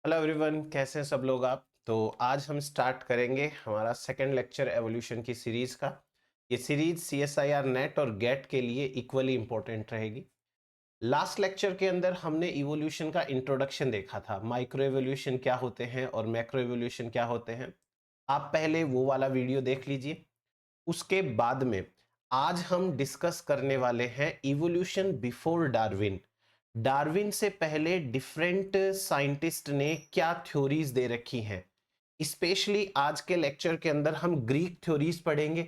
Hello everyone, कैसे हैं सब लोग। आप तो आज हम स्टार्ट करेंगे हमारा सेकंड लेक्चर एवोल्यूशन की सीरीज का। ये सीरीज सीएसआईआर नेट और गेट के लिए इक्वली इंपॉर्टेंट रहेगी। लास्ट लेक्चर के अंदर हमने इवोल्यूशन का इंट्रोडक्शन देखा था, माइक्रो एवोल्यूशन क्या होते हैं और मैक्रो एवोल्यूशन क्या होते हैं। आप पहले वो वाला वीडियो देख लीजिए। उसके बाद में आज हम डिस्कस करने वाले हैं इवोल्यूशन बिफोर डार्विन। डार्विन से पहले डिफरेंट साइंटिस्ट ने क्या थ्योरीज दे रखी हैं। स्पेशली आज के लेक्चर के अंदर हम ग्रीक थ्योरीज पढ़ेंगे,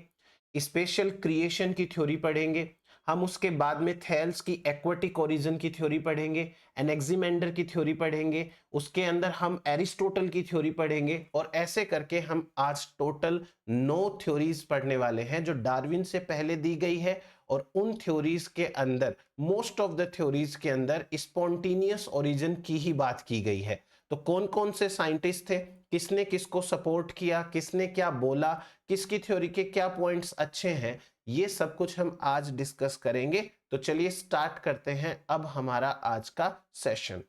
स्पेशल क्रिएशन की थ्योरी पढ़ेंगे। हम उसके बाद में थेल्स की एक्वाटिक ओरिजिन की थ्योरी पढ़ेंगे, एनेक्सिमेंडर की थ्योरी पढ़ेंगे, उसके अंदर हम एरिस्टोटल की थ्योरी पढ़ेंगे और ऐसे करके हम आज टोटल 9 थ्योरीज पढ़ने वाले हैं जो डार्विन से पहले दी गई है। और उन थ्योरीज के अंदर मोस्ट ऑफ द थ्योरीज के अंदर स्पॉन्टेनियस ओरिजिन की ही बात की गई है। तो कौन कौन से साइंटिस्ट थे, किसने किसको सपोर्ट किया, किसने क्या बोला, किसकी थ्योरी के क्या पॉइंट्स अच्छे हैं, ये सब कुछ हम आज डिस्कस करेंगे। तो चलिए स्टार्ट करते हैं अब हमारा आज का session.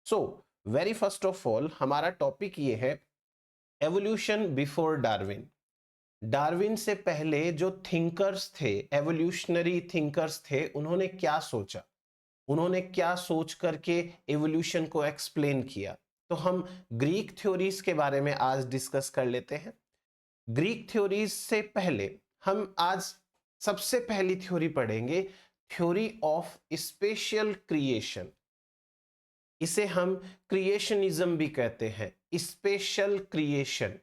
So very first of all हमारा टॉपिक ये है एवोल्यूशन बिफोर डार्विन। डार्विन से पहले जो थिंकर्स थे, एवोल्यूशनरी थिंकर्स थे, उन्होंने क्या सोचा, उन्होंने क्या सोच करके एवोल्यूशन को एक्सप्लेन किया। तो हम ग्रीक थ्योरीज के बारे में आज डिस्कस कर लेते हैं। ग्रीक थ्योरीज से पहले हम आज सबसे पहली थ्योरी पढ़ेंगे, थ्योरी ऑफ स्पेशल क्रिएशन। इसे हम क्रिएशनिज्म भी कहते हैं, स्पेशल क्रिएशन।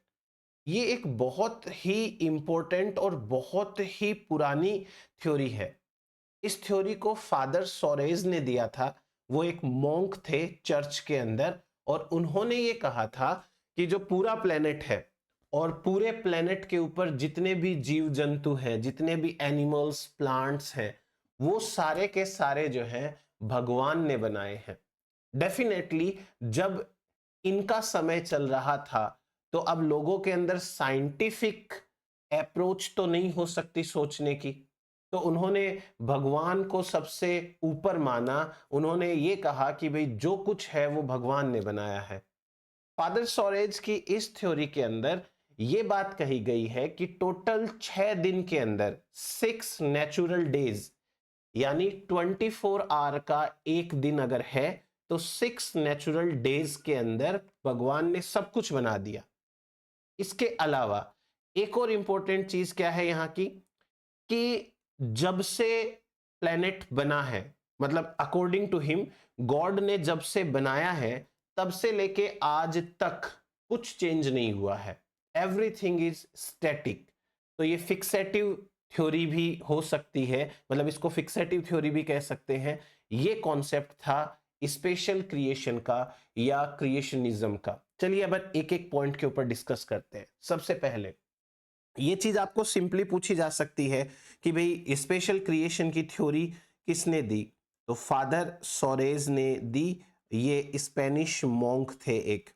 ये एक बहुत ही इंपॉर्टेंट और बहुत ही पुरानी थ्योरी है। इस थ्योरी को फादर सोरेज ने दिया था। वो एक मॉन्क थे चर्च के अंदर और उन्होंने ये कहा था कि जो पूरा प्लेनेट है और पूरे प्लेनेट के ऊपर जितने भी जीव जंतु हैं, जितने भी एनिमल्स प्लांट्स हैं, वो सारे के सारे जो हैं भगवान ने बनाए हैं। डेफिनेटली जब इनका समय चल रहा था तो अब लोगों के अंदर साइंटिफिक अप्रोच तो नहीं हो सकती सोचने की। तो उन्होंने भगवान को सबसे ऊपर माना। उन्होंने ये कहा कि भाई जो कुछ है वो भगवान ने बनाया है। फादर सोरेज की इस थ्योरी के अंदर ये बात कही गई है कि टोटल 6 दिन के अंदर 6 नेचुरल डेज, यानी 24 आवर का एक दिन अगर है तो 6 नेचुरल डेज के अंदर भगवान ने सब कुछ बना दिया। इसके अलावा एक और इंपॉर्टेंट चीज क्या है यहाँ की, कि जब से प्लेनेट बना है, मतलब अकॉर्डिंग टू हिम, गॉड ने जब से बनाया है तब से लेके आज तक कुछ चेंज नहीं हुआ है। Everything is static. तो ये फिक्सेटिव थ्योरी भी हो सकती है, मतलब इसको फिक्सेटिव थ्योरी भी कह सकते हैं। ये कॉन्सेप्ट था स्पेशल क्रिएशन का या क्रिएशनिज्म का। चलिए अब एक एक पॉइंट के ऊपर डिस्कस करते हैं। सबसे पहले ये चीज आपको सिंपली पूछी जा सकती है कि भाई स्पेशल क्रिएशन की थ्योरी किसने दी। तो फादर सोरेज ने दी। ये स्पेनिश मॉन्क थे एक।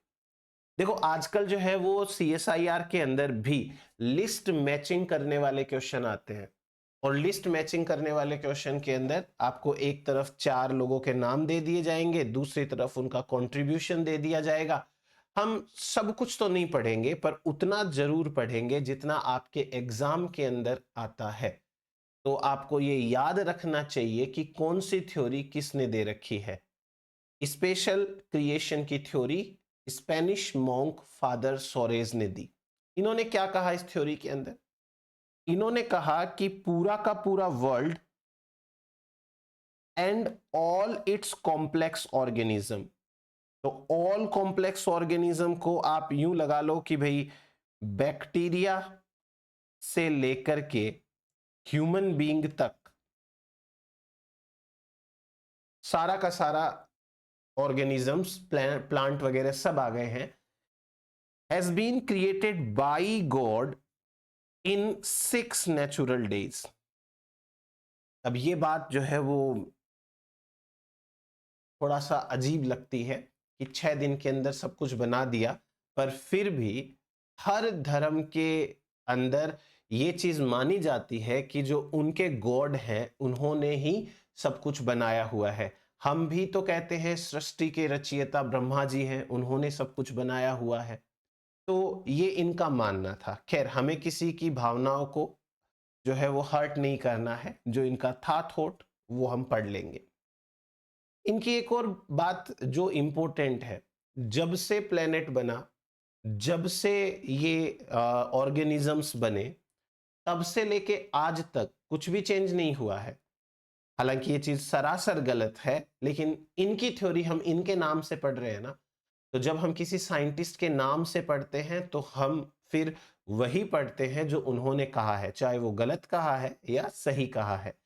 देखो आजकल जो है वो सीएसआईआर के अंदर भी लिस्ट मैचिंग करने वाले क्वेश्चन आते हैं। और लिस्ट मैचिंग करने वाले क्वेश्चन के अंदर आपको एक तरफ 4 लोगों के नाम दे दिए जाएंगे, दूसरी तरफ उनका कंट्रीब्यूशन दे दिया जाएगा। हम सब कुछ तो नहीं पढ़ेंगे पर उतना जरूर पढ़ेंगे जितना आपके एग्जाम के अंदर आता है। तो आपको ये याद रखना चाहिए कि कौन सी थ्योरी किसने दे रखी है। स्पेशल क्रिएशन की theory Spanish monk father sores ने दी। इन्होंने क्या कहा इस थ्योरी के अंदर, इन्होंने कहा कि पूरा का पूरा world and all it's complex organism. तो ऑल कॉम्प्लेक्स ऑर्गेनिज्म को आप यूं लगा लो कि भाई बैक्टीरिया से लेकर के ह्यूमन बीइंग तक सारा का सारा ऑर्गेनिजम्स, प्लांट वगैरह सब आ गए हैं, has been created by God in 6 natural days. अब ये बात जो है वो थोड़ा सा अजीब लगती है कि 6 दिन के अंदर सब कुछ बना दिया, पर फिर भी हर धर्म के अंदर ये चीज मानी जाती है कि जो उनके गॉड हैं उन्होंने ही सब कुछ बनाया हुआ है। हम भी तो कहते हैं सृष्टि के रचयिता ब्रह्मा जी हैं, उन्होंने सब कुछ बनाया हुआ है। तो ये इनका मानना था। खैर, हमें किसी की भावनाओं को जो है वो हर्ट नहीं करना है, जो इनका था थॉट वो हम पढ़ लेंगे। इनकी एक और बात जो इम्पोर्टेंट है, जब से प्लेनेट बना, जब से ये ऑर्गेनिजम्स बने, तब से लेके आज तक कुछ भी चेंज नहीं हुआ है। हालांकि ये चीज सरासर गलत है, लेकिन इनकी थ्योरी हम इनके नाम से पढ़ रहे हैं ना, तो जब हम किसी साइंटिस्ट के नाम से पढ़ते हैं तो हम फिर वही पढ़ते हैं जो उन्होंने कहा है, चाहे वो गलत कहा है या सही कहा है।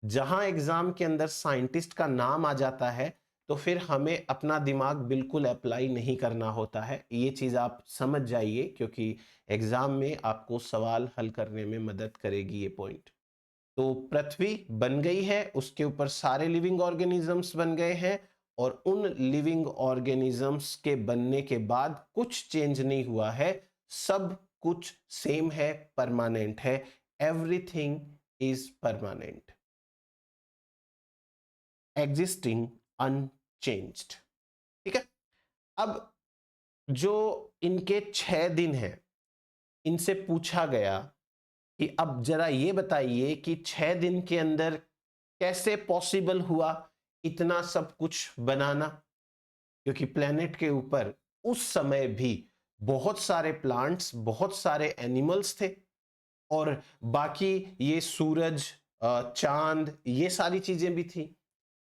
जहां एग्जाम के अंदर साइंटिस्ट का नाम आ जाता है तो फिर हमें अपना दिमाग बिल्कुल अप्लाई नहीं करना होता है। ये चीज आप समझ जाइए, क्योंकि एग्जाम में आपको सवाल हल करने में मदद करेगी ये पॉइंट। तो पृथ्वी बन गई है, उसके ऊपर सारे लिविंग ऑर्गेनिजम्स बन गए हैं, और उन लिविंग ऑर्गेनिजम्स के बनने के बाद कुछ चेंज नहीं हुआ है, सब कुछ सेम है, परमानेंट है। Everything is permanent, existing unchanged. ठीक है। अब जो इनके 6 दिन हैं, इनसे पूछा गया कि अब जरा ये बताइए कि 6 दिन के अंदर कैसे पॉसिबल हुआ इतना सब कुछ बनाना, क्योंकि प्लेनेट के ऊपर उस समय भी बहुत सारे प्लांट्स, बहुत एनिमल्स एनिमल्स थे, और बाकी ये सूरज, चांद, ये सारी चीजें भी थी।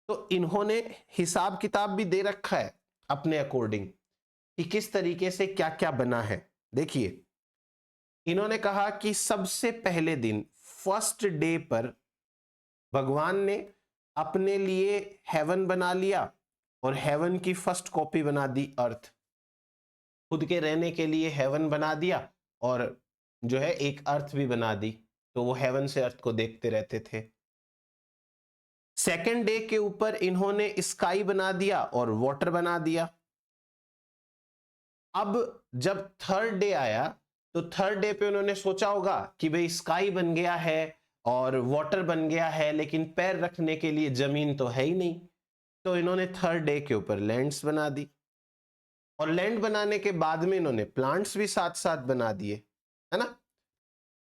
तो इन्होंने हिसाब किताब भी दे रखा है अपने अकॉर्डिंग कि किस तरीके से क्या क्या बना है। देखिए, इन्होंने कहा कि सबसे पहले दिन, फर्स्ट डे पर भगवान ने अपने लिए हेवन बना लिया, और हेवन की फर्स्ट कॉपी बना दी अर्थ। खुद के रहने के लिए हेवन बना दिया, और जो है एक अर्थ भी बना दी, तो वो हेवन से अर्थ को देखते रहते थे। सेकेंड डे के ऊपर इन्होंने स्काई बना दिया और वाटर बना दिया। अब जब थर्ड डे आया, तो थर्ड डे पे उन्होंने सोचा होगा कि भाई स्काई बन गया है और वाटर बन गया है, लेकिन पैर रखने के लिए जमीन तो है ही नहीं, तो इन्होंने थर्ड डे के ऊपर लैंड्स बना दी, और लैंड बनाने के बाद में इन्होंने प्लांट्स भी साथ साथ बना दिए, है ना।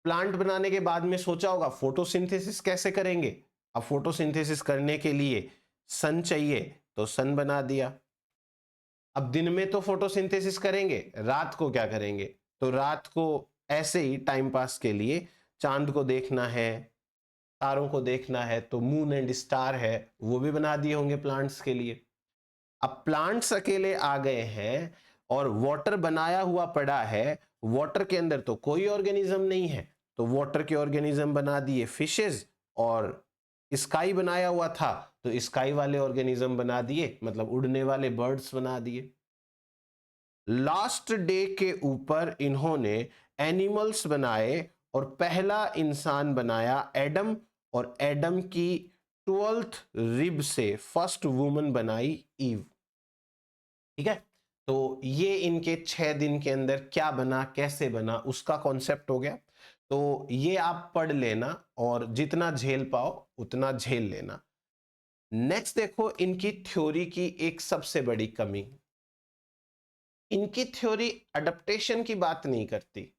प्लांट बनाने के बाद में सोचा होगा फोटोसिंथेसिस कैसे करेंगे। अब फोटोसिंथेसिस करने के लिए सन चाहिए, तो सन बना दिया। अब दिन में तो फोटोसिंथेसिस करेंगे, रात को क्या करेंगे, तो रात को ऐसे ही टाइम पास के लिए चांद को देखना है, तारों को देखना है, तो मून एंड स्टार है, वो भी बना दिए होंगे प्लांट्स के लिए। अब प्लांट्स अकेले आ गए हैं और वाटर बनाया हुआ पड़ा है, वाटर के अंदर तो कोई ऑर्गेनिज्म नहीं है, तो वाटर के ऑर्गेनिज्म बना दिए फिशेस, और स्काई बनाया हुआ था तो स्काई वाले ऑर्गेनिज्म बना दिए, मतलब उड़ने वाले बर्ड्स बना दिए। लास्ट डे के ऊपर इन्होंने एनिमल्स बनाए, और पहला इंसान बनाया एडम, और एडम की 12th रिब से फर्स्ट वुमन बनाई ईव। ठीक है। तो ये इनके 6 दिन के अंदर क्या बना, कैसे बना, उसका कॉन्सेप्ट हो गया। तो ये आप पढ़ लेना, और जितना झेल पाओ उतना झेल लेना। नेक्स्ट देखो, इनकी थ्योरी की एक सबसे बड़ी कमी, इनकी थ्योरी अडेप्टेशन की बात नहीं करती।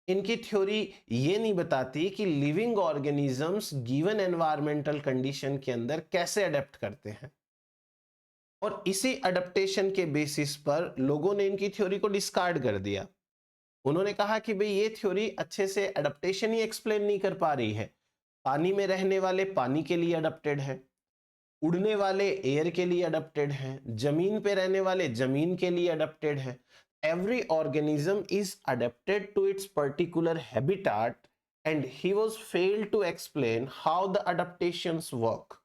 इनकी थ्योरी ये नहीं बताती कि living organisms given environmental condition के अंदर कैसे अडेप्ट करते हैं, और इसी अडेप्टेशन के बेसिस पर लोगों ने इनकी थ्योरी को डिस्कार्ड कर दिया। उन्होंने कहा कि भाई ये थ्योरी अच्छे से अडेप्टेशन ही एक्सप्लेन नहीं कर पा रही है। पानी में रहने वाले पानी के लिए अडेप्टेड है, उड़ने वाले एयर के लिए अडेप्टेड हैं, जमीन पे रहने वाले जमीन के लिए अडेप्टेड हैं। Every organism is adapted to its particular habitat, and he was failed to explain how the adaptations work.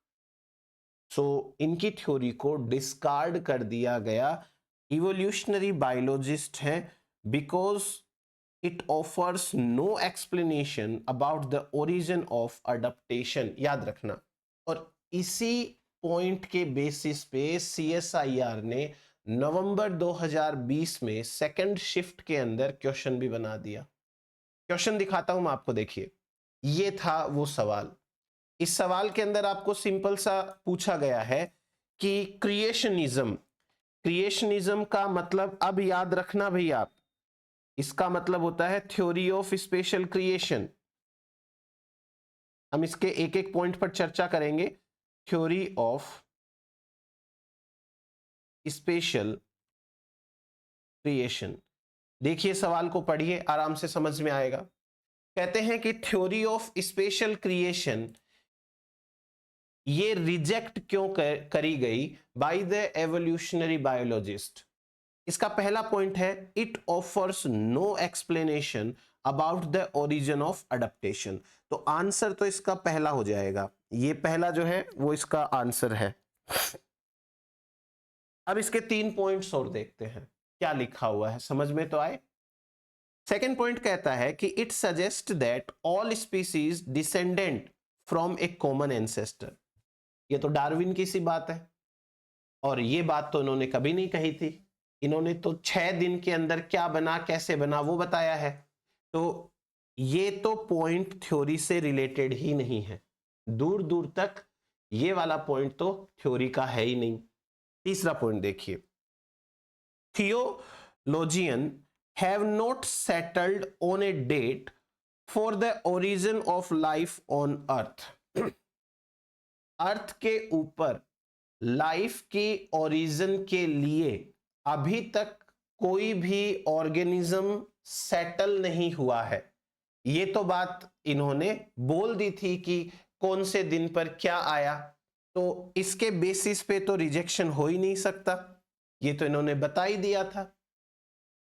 So इनकी थ्योरी को डिस्कार्ड कर दिया गया। इवोल्यूशनरी बायोलॉजिस्ट हैं, because it offers no explanation about the origin of adaptation, याद रखना। और इसी पॉइंट के बेसिस पे सीएसआईआर ने नवंबर 2020 में सेकंड शिफ्ट के अंदर क्वेश्चन भी बना दिया। क्वेश्चन दिखाता हूं मैं आपको, देखिए, ये था वो सवाल इस सवाल के अंदर आपको सिंपल सा पूछा गया है कि क्रिएशनिज्म का मतलब, अब याद रखना भैया आप, इसका मतलब होता है थ्योरी ऑफ स्पेशल क्रिएशन। हम इसके एक एक पॉइंट पर चर्चा करेंगे। थ्योरी ऑफ स्पेशल क्रिएशन, देखिए सवाल को पढ़िए, आराम से समझ में आएगा। कहते हैं कि थ्योरी ऑफ स्पेशल क्रिएशन ये रिजेक्ट क्यों करी गई बाय द एवोल्यूशनरी बायोलॉजिस्ट। इसका पहला पॉइंट है, it offers no explanation about the origin of adaptation. तो आंसर तो इसका पहला हो जाएगा, ये पहला जो है वो इसका आंसर है। अब इसके 3 पॉइंट्स और देखते हैं क्या लिखा हुआ है, समझ में तो आए। सेकेंड पॉइंट कहता है कि it suggest that all species descendant from A common ancestor. ये तो डार्विन की सी बात है, और ये बात तो इन्होंने कभी नहीं कही थी। इन्होंने तो 6 दिन के अंदर क्या बना कैसे बना वो बताया है। तो ये तो पॉइंट थ्योरी से रिलेटेड ही नहीं है, दूर दूर तक ये वाला पॉइंट तो थ्योरी का है ही नहीं। तीसरा पॉइंट देखिए, theologian have not settled on a date for the origin of life on earth. Earth के ऊपर लाइफ की ओरिजिन के लिए अभी तक कोई भी ऑर्गेनिज्म सेटल नहीं हुआ है। ये तो बात इन्होंने बोल दी थी कि कौन से दिन पर क्या आया, तो इसके बेसिस पे तो रिजेक्शन हो ही नहीं सकता, ये तो इन्होंने बता ही दिया था।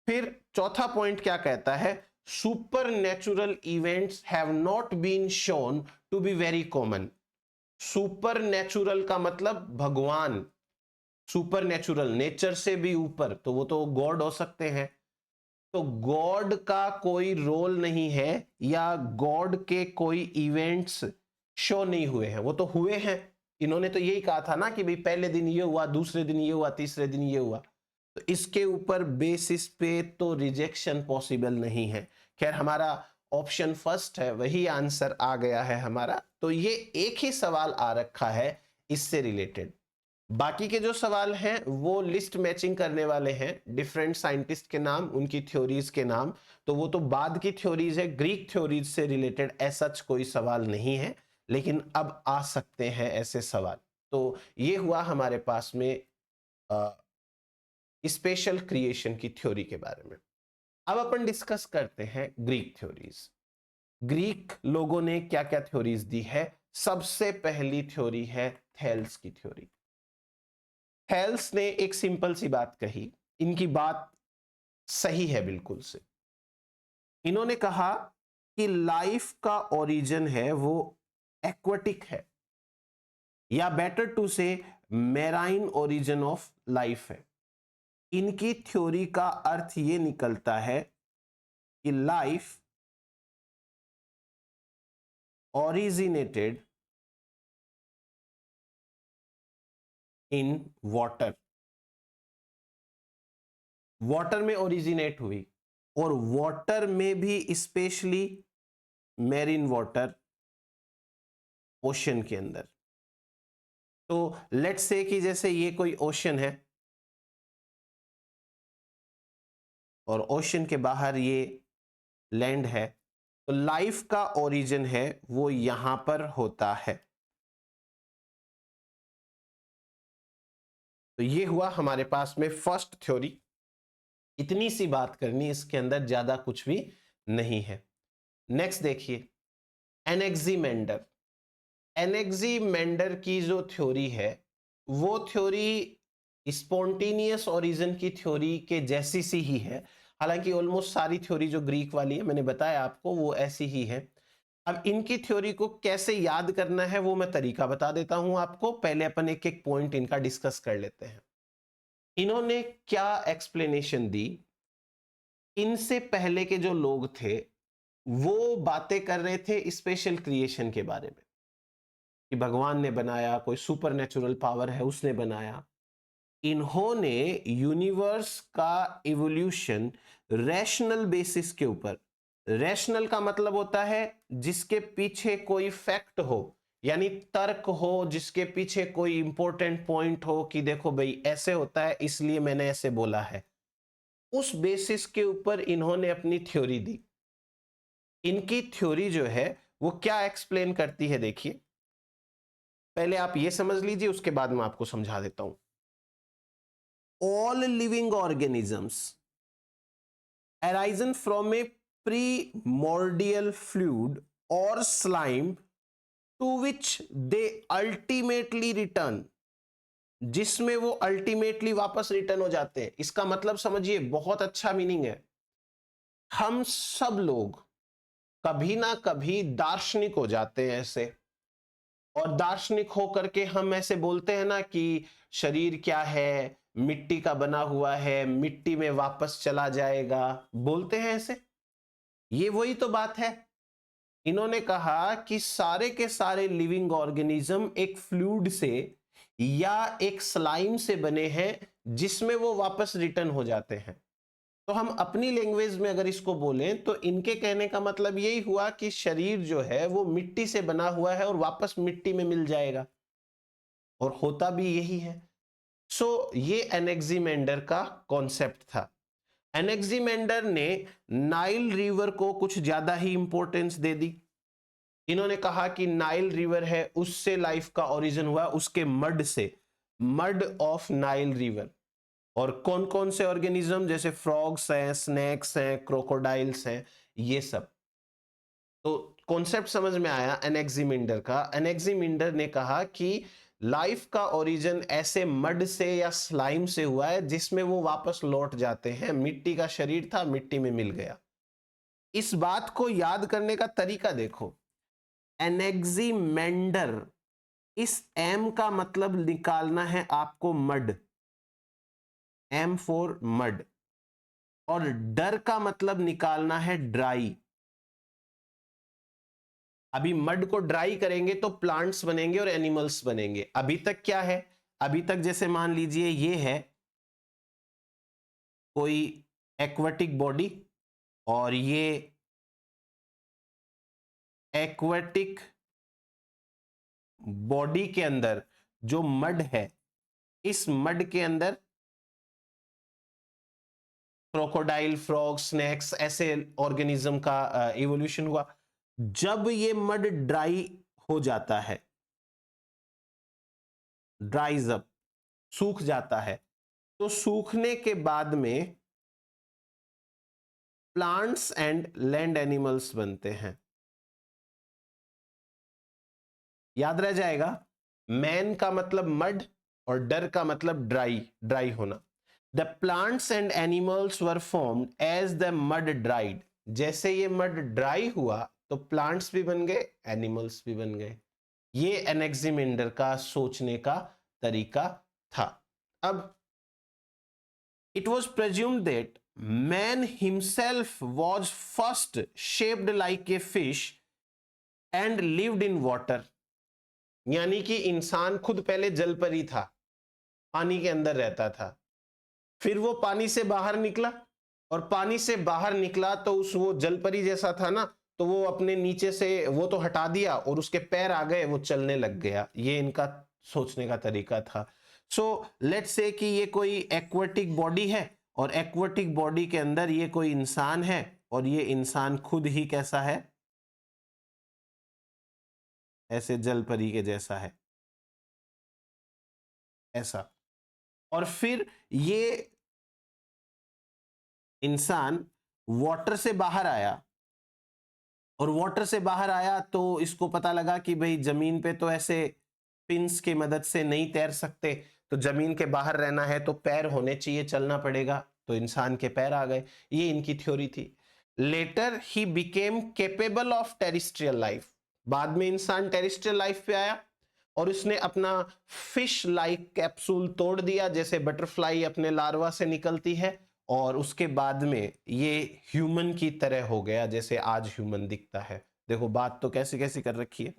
फिर चौथा पॉइंट क्या कहता है, super natural events have not been shown to be very common. Super natural का मतलब भगवान, सुपर नेचुरल नेचर से भी ऊपर, तो वो तो गॉड हो सकते हैं। तो गॉड का कोई रोल नहीं है या गॉड के कोई इवेंट्स शो नहीं हुए हैं, वो तो हुए हैं। इन्होंने तो यही कहा था ना कि भाई पहले दिन ये हुआ, दूसरे दिन ये हुआ, तीसरे दिन ये हुआ। तो इसके ऊपर बेसिस पे तो रिजेक्शन पॉसिबल नहीं है। खैर हमारा ऑप्शन फर्स्ट है, वही आंसर आ गया है हमारा। तो ये एक ही सवाल आ रखा है इससे रिलेटेड। बाकी के जो सवाल हैं वो लिस्ट मैचिंग करने वाले हैं, डिफरेंट साइंटिस्ट के नाम, उनकी थ्योरीज के नाम, तो वो तो बाद की थ्योरीज है, ग्रीक थ्योरीज से रिलेटेड ऐसा कोई सवाल नहीं है, लेकिन अब आ सकते हैं ऐसे सवाल। तो ये हुआ हमारे पास में स्पेशल क्रिएशन की थ्योरी के बारे में। अब अपन डिस्कस करते हैं ग्रीक थ्योरीज। ग्रीक लोगों ने क्या क्या थ्योरीज दी है। सबसे पहली थ्योरी है थेल्स की थ्योरी। थेल्स ने एक सिंपल सी बात कही, इनकी बात सही है बिल्कुल से। इन्होंने कहा कि लाइफ का ओरिजिन है वो एक्वाटिक है, या बेटर टू से मैराइन ओरिजिन ऑफ लाइफ है। इनकी थ्योरी का अर्थ ये निकलता है कि life originated in water, water में ओरिजिनेट हुई, और वाटर में भी स्पेशली मैरीन वाटर, ओशन के अंदर। तो लेट्स से कि जैसे ये कोई ओशन है और ओशन के बाहर ये लैंड है, तो लाइफ का ओरिजिन है वो यहां पर होता है। तो ये हुआ हमारे पास में फर्स्ट थ्योरी। इतनी सी बात करनी, इसके अंदर ज्यादा कुछ भी नहीं है। नेक्स्ट देखिए, एनेक्सीमेंडर। एनेक्सीमेंडर की जो थ्योरी है वो थ्योरी स्पॉन्टेनियस ओरिजिन की थ्योरी के जैसी सी ही है। हालांकि ऑलमोस्ट सारी थ्योरी जो ग्रीक वाली है, मैंने बताया आपको, वो ऐसी ही है। अब इनकी थ्योरी को कैसे याद करना है वो मैं तरीका बता देता हूं आपको। पहले अपन एक एक पॉइंट इनका डिस्कस कर लेते हैं। इन्होंने क्या एक्सप्लेनेशन दी, इनसे पहले के जो लोग थे वो बातें कर रहे थे स्पेशल क्रिएशन के बारे में, कि भगवान ने बनाया, कोई सुपर नेचुरल पावर है उसने बनाया। इन्होंने यूनिवर्स का इवोल्यूशन रैशनल बेसिस के ऊपर, रैशनल का मतलब होता है जिसके पीछे कोई फैक्ट हो, यानी तर्क हो जिसके पीछे कोई इंपॉर्टेंट पॉइंट हो कि देखो भाई ऐसे होता है इसलिए मैंने ऐसे बोला है, उस बेसिस के ऊपर इन्होंने अपनी थ्योरी दी। इनकी थ्योरी जो है वो क्या एक्सप्लेन करती है, देखिए पहले आप ये समझ लीजिए, उसके बाद मैं आपको समझा देता हूं। All living organisms arisen from a primordial fluid और slime to which they ultimately return, जिसमें वो अल्टीमेटली वापस रिटर्न हो जाते हैं। इसका मतलब समझिए, बहुत अच्छा मीनिंग है। हम सब लोग कभी ना कभी दार्शनिक हो जाते हैं ऐसे, और दार्शनिक होकर के हम ऐसे बोलते हैं ना कि शरीर क्या है, मिट्टी का बना हुआ है, मिट्टी में वापस चला जाएगा, बोलते हैं ऐसे। ये वही तो बात है। इन्होंने कहा कि सारे के सारे लिविंग ऑर्गेनिज्म एक फ्लूइड से या एक स्लाइम से बने हैं जिसमें वो वापस रिटर्न हो जाते हैं। तो हम अपनी लैंग्वेज में अगर इसको बोलें तो इनके कहने का मतलब यही हुआ कि शरीर जो है वो मिट्टी से बना हुआ है और वापस मिट्टी में मिल जाएगा, और होता भी यही है। सो ये एनेक्सिमेंडर का कॉन्सेप्ट था। एनेक्सिमेंडर ने नाइल रिवर को कुछ ज्यादा ही इंपॉर्टेंस दे दी। इन्होंने कहा कि नाइल रिवर है उससे लाइफ का ओरिजिन हुआ, उसके मड से, मड ऑफ नाइल रिवर। और कौन कौन से ऑर्गेनिज्म, जैसे फ्रॉग्स हैं, स्नेक्स हैं, क्रोकोडाइल्स हैं, ये सब। तो कॉन्सेप्ट समझ में आया एनेक्सिमिंडर का। एनेक्सिमिंडर ने कहा कि लाइफ का ओरिजिन ऐसे मड से या स्लाइम से हुआ है जिसमें वो वापस लौट जाते हैं। मिट्टी का शरीर था, मिट्टी में मिल गया। इस बात को याद करने का तरीका देखो। एनेक्सिमेंडर, इस एम का मतलब निकालना है आपको मड, एम फॉर मड, और डर का मतलब निकालना है ड्राई। अभी मड को ड्राई करेंगे तो प्लांट्स बनेंगे और एनिमल्स बनेंगे। अभी तक क्या है, अभी तक जैसे मान लीजिए ये है कोई एक्वेटिक बॉडी, और ये एक्वेटिक बॉडी के अंदर जो मड है, इस मड के अंदर क्रोकोडाइल, फ्रॉग, स्नेक्स, ऐसे ऑर्गेनिज्म का इवोल्यूशन हुआ। जब ये मड ड्राई हो जाता है, ड्राइज अप, सूख जाता है, तो सूखने के बाद में प्लांट्स एंड लैंड एनिमल्स बनते हैं। याद रह जाएगा, मैन का मतलब मड और डर का मतलब ड्राई, ड्राई होना। The plants and animals were formed as the mud dried. जैसे ये मड ड्राई हुआ तो प्लांट्स भी बन गए, एनिमल्स भी बन गए। ये एनेक्सिमेंडर का सोचने का तरीका था। अब it was presumed that man himself was first shaped like a fish and lived in water। यानी कि इंसान खुद पहले जल पर ही था, पानी के अंदर रहता था, फिर वो पानी से बाहर निकला, और पानी से बाहर निकला तो उस वो जल परी जैसा था ना, तो वो अपने नीचे से वो तो हटा दिया और उसके पैर आ गए, वो चलने लग गया। ये इनका सोचने का तरीका था। सो लेट्स से कि ये कोई एक्वेटिक बॉडी है, और एक्वेटिक बॉडी के अंदर ये कोई इंसान है, और ये इंसान खुद ही कैसा है, ऐसे जल परी के जैसा है, ऐसा। और फिर ये इंसान वाटर से बाहर आया, और वाटर से बाहर आया तो इसको पता लगा कि भाई जमीन पे तो ऐसे पिंस की मदद से नहीं तैर सकते, तो जमीन के बाहर रहना है तो पैर होने चाहिए, चलना पड़ेगा, तो इंसान के पैर आ गए। ये इनकी थ्योरी थी। Later he became capable of terrestrial life. बाद में इंसान टेरिस्ट्रियल लाइफ पे आया, और उसने अपना फिश लाइक कैप्सूल तोड़ दिया, जैसे बटरफ्लाई अपने लार्वा से निकलती है, और उसके बाद में ये ह्यूमन की तरह हो गया, जैसे आज ह्यूमन दिखता है। देखो बात तो कैसी कैसी कर रखी है।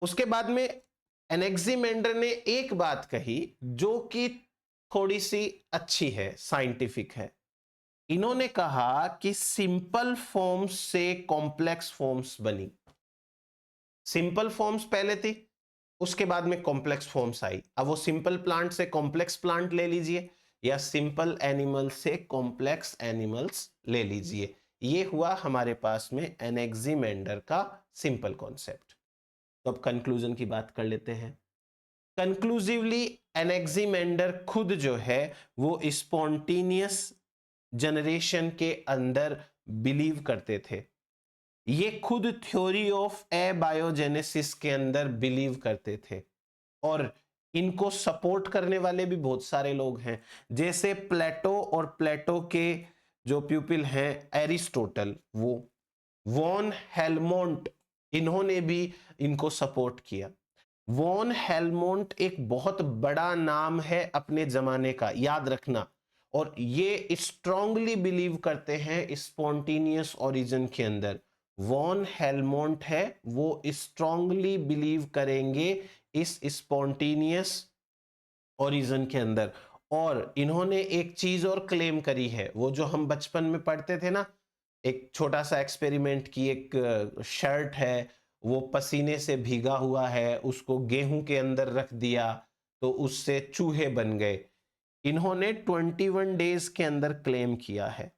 उसके बाद में एनेक्सिमेंडर ने एक बात कही जो कि थोड़ी सी अच्छी है, साइंटिफिक है। इन्होंने कहा कि सिंपल फॉर्म्स से कॉम्प्लेक्स फॉर्म्स बनी। सिंपल फॉर्म्स पहले थी, उसके बाद में कॉम्प्लेक्स फॉर्म्स आई। अब वो सिंपल प्लांट से कॉम्प्लेक्स प्लांट ले लीजिए, या सिंपल एनिमल से कॉम्प्लेक्स एनिमल्स ले लीजिए। ये हुआ हमारे पास में एनेक्सिमेंडर का सिंपल कॉन्सेप्ट। तो अब कंक्लूजन की बात कर लेते हैं। कंक्लूसिवली एनेक्सिमेंडर खुद जो है वो स्पॉन्टेनियस जनरेशन के अंदर बिलीव करते थे। ये खुद थ्योरी ऑफ एबायोजेनेसिस के अंदर बिलीव करते थे, और इनको सपोर्ट करने वाले भी बहुत सारे लोग हैं, जैसे प्लेटो और प्लेटो के जो प्यूपिल हैं एरिस्टोटल, वो वॉन हेलमोंट, इन्होंने भी इनको सपोर्ट किया। वॉन हेलमोंट एक बहुत बड़ा नाम है अपने जमाने का, याद रखना। और ये स्ट्रांगली बिलीव करते हैं स्पॉन्टेनियस ओरिजिन के अंदर। वॉन हेलमोंट है, वो स्ट्रांगली बिलीव करेंगे इस स्पॉन्टेनियस ओरिजिन के अंदर। और इन्होंने एक चीज और क्लेम करी है, वो जो हम बचपन में पढ़ते थे ना, एक छोटा सा एक्सपेरिमेंट की एक शर्ट है, वो पसीने से भीगा हुआ है, उसको गेहूं के अंदर रख दिया तो उससे चूहे बन गए। इन्होंने 21 डेज के अंदर क्लेम किया है।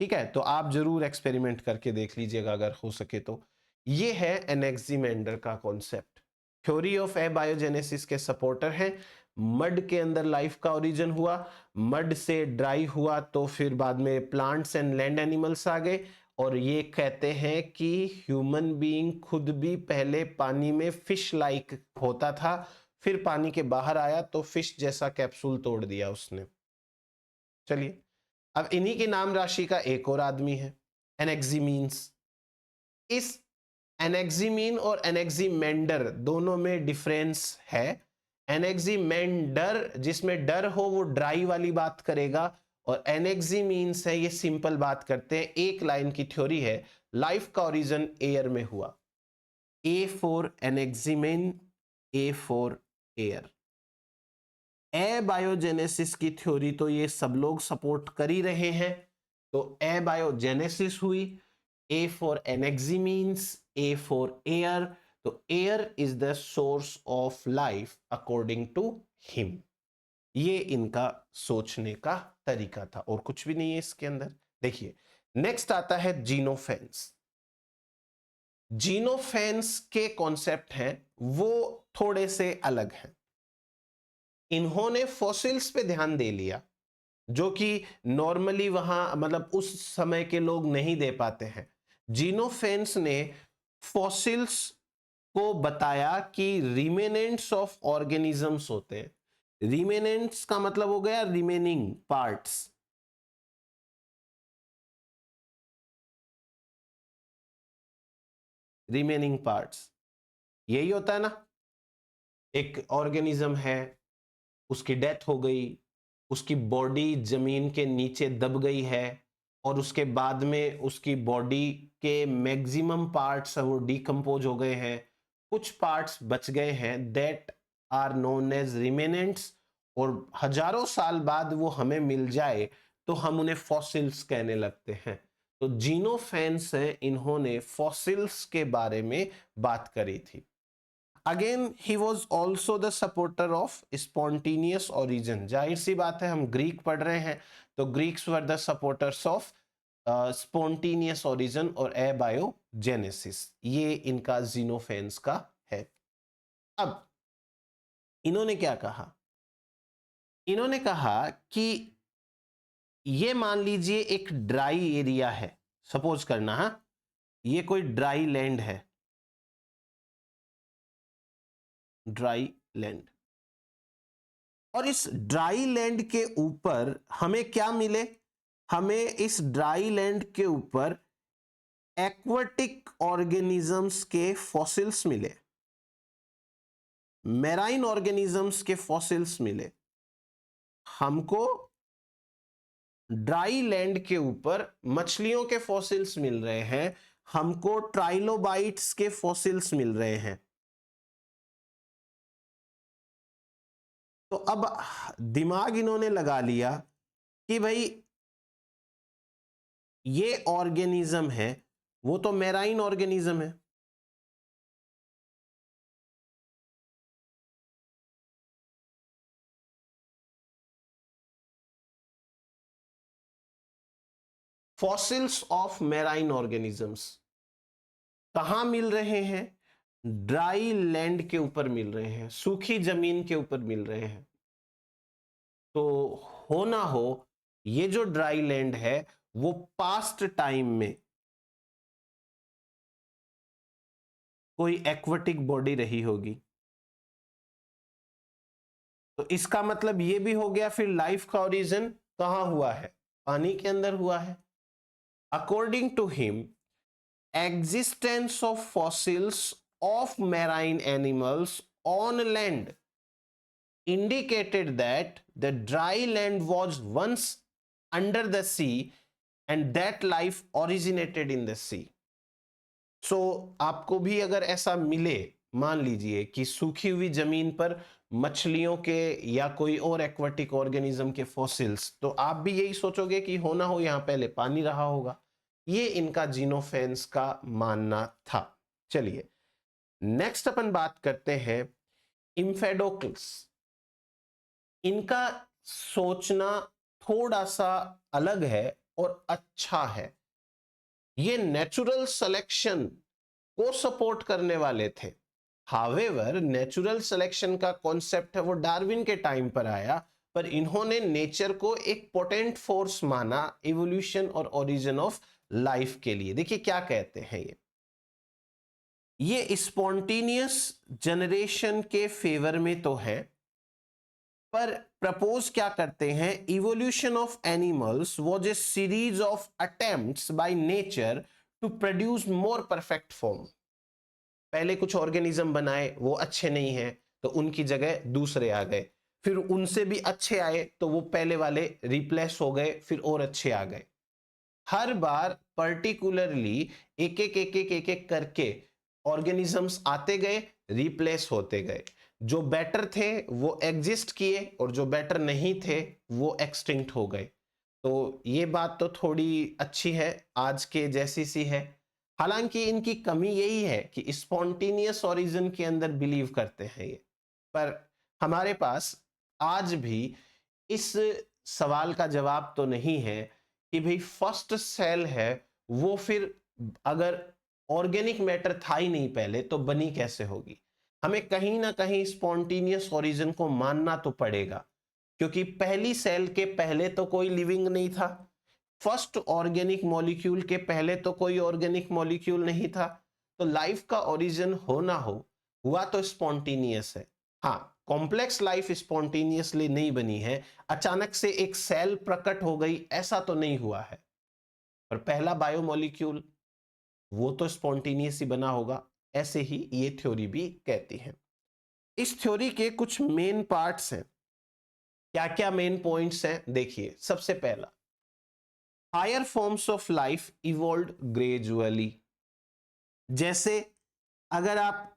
ठीक है, तो आप जरूर एक्सपेरिमेंट करके देख लीजिएगा अगर हो सके तो। ये है एनेक्सिमेंडर का कॉन्सेप्ट। थ्योरी ऑफ एबायोजेनेसिस के सपोर्टर हैं। मड के अंदर लाइफ का ओरिजिन हुआ, मड से ड्राई हुआ तो फिर बाद में प्लांट्स एंड लैंड एनिमल्स आ गए। और ये कहते हैं कि ह्यूमन बीइंग खुद भी पहले पानी में फिश लाइक होता था, फिर पानी के बाहर आया तो फिश जैसा कैप्सूल तोड़ दिया उसने। चलिए, अब इन्हीं की नाम राशि का एक और आदमी है, एनेक्सिमीन्स। इस एनेक्सिमीन और एनेक्सिमेंडर दोनों में डिफरेंस है। एनेक्सिमेंडर जिसमें डर हो वो ड्राई वाली बात करेगा, और एनेक्सिमीन्स है ये सिंपल बात करते हैं। एक लाइन की थ्योरी है, लाइफ का ओरिजिन एयर में हुआ। A for Anaximenes, A for air. Abiogenesis की थ्योरी तो ये सब लोग सपोर्ट कर ही रहे हैं। तो एबायोजेनेसिस हुई, A for Anaximenes, A for air. तो air is the source of life according to him. ये इनका सोचने का तरीका था, और कुछ भी नहीं है इसके अंदर। देखिए, नेक्स्ट आता है जीनोफेंस। जीनोफेंस के कॉन्सेप्ट हैं वो थोड़े से अलग हैं। इन्होंने फॉसिल्स पे ध्यान दे लिया, जो कि नॉर्मली वहां मतलब उस समय के लोग नहीं दे पाते हैं। जीनोफेंस ने फॉसिल्स को बताया कि रिमेनेंट्स ऑफ ऑर्गेनिजम्स होते हैं। रिमेनेंट्स का मतलब हो गया रिमेनिंग पार्ट्स। रिमेनिंग पार्ट्स यही होता है ना, एक ऑर्गेनिज्म है, उसकी डेथ हो गई, उसकी बॉडी जमीन के नीचे दब गई है, और उसके बाद में उसकी बॉडी के मैक्सिमम पार्ट्स वो डिकम्पोज हो गए हैं, कुछ पार्ट्स बच गए हैं, दैट आर नोन एज रिमेनेंट्स। और हजारों साल बाद वो हमें मिल जाए तो हम उन्हें फॉसिल्स कहने लगते हैं। तो जीनोफेंस है, इन्होंने फॉसिल्स के बारे में बात करी थी। Again he was also the supporter of spontaneous origin. जाहिर सी बात है, हम ग्रीक पढ़ रहे हैं, तो Greeks were the supporters of spontaneous origin और एबायोजेनेसिस। ये इनका जीनोफेंस का है। अब इन्होंने क्या कहा, इन्होंने कहा कि ये मान लीजिए एक ड्राई एरिया है, सपोज करना, हा, ये कोई ड्राई लैंड है, ड्राई लैंड। और इस ड्राई लैंड के ऊपर हमें क्या मिले, हमें इस ड्राई लैंड के ऊपर एक्वाटिक ऑर्गेनिजम्स के फॉसिल्स मिले, मैराइन ऑर्गेनिजम्स के फॉसिल्स मिले। हमको ड्राई लैंड के ऊपर मछलियों के फॉसिल्स मिल रहे हैं, हमको ट्राइलोबाइट्स के फॉसिल्स मिल रहे हैं। तो अब दिमाग इन्होंने लगा लिया कि भाई ये ऑर्गेनिज्म है, वो तो मैराइन ऑर्गेनिज्म है, फॉसिल्स ऑफ मैराइन ऑर्गेनिजम्स कहां मिल रहे हैं? ड्राई लैंड के ऊपर मिल रहे हैं, सूखी जमीन के ऊपर मिल रहे हैं। तो हो ना हो ये जो ड्राई लैंड है वो पास्ट टाइम में कोई एक्वाटिक बॉडी रही होगी। तो इसका मतलब ये भी हो गया फिर लाइफ का ओरिजिन कहां हुआ है? पानी के अंदर हुआ है। According to him, existence of fossils of marine animals on land indicated that the dry land was once under the sea and that life originated in the sea. So आपको भी अगर ऐसा मिले, मान लीजिए कि सूखी हुई जमीन पर मछलियों के या कोई और एक्वाटिक ऑर्गेनिज्म के फॉसिल्स, तो आप भी यही सोचोगे कि हो ना हो यहां पहले पानी रहा होगा। ये इनका जीनोफेंस का मानना था। चलिए नेक्स्ट अपन बात करते हैं इम्फेडोक्लस। इनका सोचना थोड़ा सा अलग है और अच्छा है। ये नेचुरल सिलेक्शन को सपोर्ट करने वाले थे। हावेवर नेचुरल सिलेक्शन का कॉन्सेप्ट है वो डार्विन के टाइम पर आया, पर इन्होंने नेचर को एक पोटेंट फोर्स माना इवोल्यूशन और ओरिजिन ऑफ लाइफ के लिए। देखिए क्या कहते हैं ये स्पॉन्टेनियस जनरेशन के फेवर में तो है, पर प्रपोज क्या करते हैं? Evolution of animals was a series of attempts by nature to produce more perfect form. पहले कुछ ऑर्गेनिज्म बनाए, वो अच्छे नहीं हैं तो उनकी जगह दूसरे आ गए, फिर उनसे भी अच्छे आए तो वो पहले वाले रिप्लेस हो गए, फिर और अच्छे आ गए। हर बार पर्टिकुलरली एक एक करके ऑर्गेनिजम्स आते गए, रिप्लेस होते गए। जो बेटर थे वो एग्जिस्ट किए और जो बेटर नहीं थे वो एक्सटिंक्ट हो गए। तो ये बात तो थोड़ी अच्छी है, आज के जैसी सी है। हालांकि इनकी कमी यही है कि स्पॉन्टेनियस ओरिजिन के अंदर बिलीव करते हैं ये, पर हमारे पास आज भी इस सवाल का जवाब तो नहीं है कि भाई फर्स्ट सेल है वो फिर अगर ऑर्गेनिक मैटर था ही नहीं पहले तो बनी कैसे होगी? हमें कहीं ना कहीं स्पॉन्टेनियस ओरिजिन को मानना तो पड़ेगा, क्योंकि पहली सेल के पहले तो कोई लिविंग नहीं था, फर्स्ट ऑर्गेनिक मॉलिक्यूल के पहले तो कोई ऑर्गेनिक मॉलिक्यूल नहीं था। तो लाइफ का ओरिजिन हो ना हो, हुआ तो स्पॉन्टेनियस है। हाँ, कॉम्प्लेक्स लाइफ स्पॉन्टेनियसली नहीं बनी है, अचानक से एक सेल प्रकट हो गई ऐसा तो नहीं हुआ है। पर पहला बायोमोलिक्यूल वो तो स्पॉन्टेनियस ही बना होगा, ऐसे ही ये थ्योरी भी कहती है। इस थ्योरी के कुछ मेन पार्ट्स हैं। क्या क्या मेन पॉइंट्स हैं देखिए। सबसे पहला, higher forms of life evolve gradually. जैसे अगर आप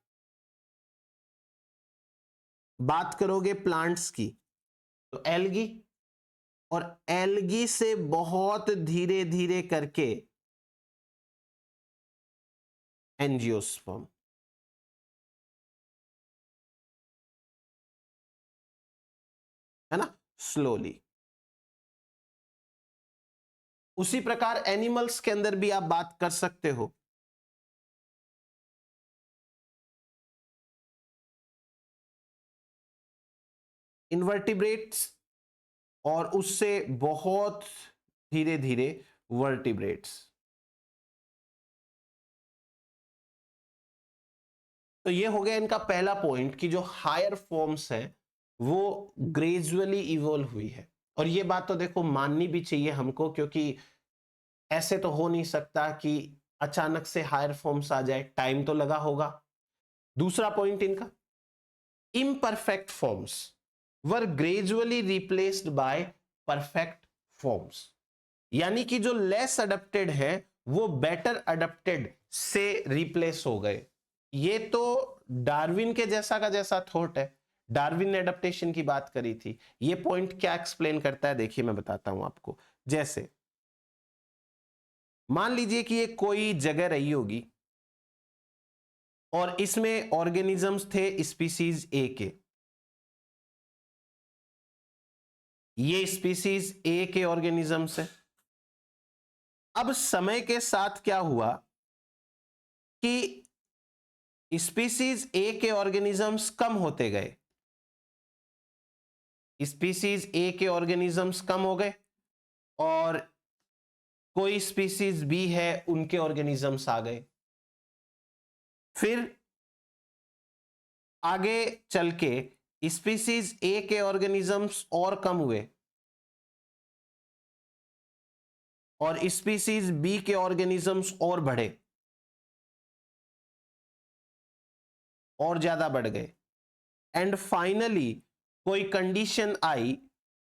बात करोगे प्लांट्स की तो एल्गी, और एल्गी से बहुत धीरे धीरे करके एंजियोस्पर्म, है ना, स्लोली। उसी प्रकार एनिमल्स के अंदर भी आप बात कर सकते हो। इनवर्टिब्रेट्स और उससे बहुत धीरे धीरे वर्टिब्रेट्स। तो ये हो गया इनका पहला पॉइंट कि जो हायर फॉर्म्स हैं वो ग्रेजुअली इवॉल्व हुई है। और ये बात तो देखो माननी भी चाहिए हमको, क्योंकि ऐसे तो हो नहीं सकता कि अचानक से हायर फॉर्म्स आ जाए, टाइम तो लगा होगा। दूसरा पॉइंट इनका, imperfect forms were gradually replaced by perfect forms. यानी कि जो लेस अडेप्टेड है वो बेटर अडेप्टेड से रिप्लेस हो गए। ये तो डार्विन के जैसा का जैसा थॉट है। डार्विन ने अडेप्टेशन की बात करी थी। ये पॉइंट क्या एक्सप्लेन करता है देखिए मैं बताता हूं आपको। जैसे मान लीजिए कि ये कोई जगह रही होगी और इसमें ऑर्गेनिजम्स थे स्पीसीज ए के। ये स्पीसीज ए के ऑर्गेनिजम्स है, अब समय के साथ क्या हुआ कि स्पीसीज ए के ऑर्गेनिजम्स कम होते गए, स्पीसीज ए के ऑर्गेनिजम्स कम हो गए और कोई स्पीसीज बी है उनके ऑर्गेनिजम्स आ गए। फिर आगे चल के स्पीसीज ए के ऑर्गेनिजम्स और कम हुए और स्पीसीज बी के ऑर्गेनिजम्स और बढ़े और ज्यादा बढ़ गए। एंड फाइनली कोई कंडीशन आई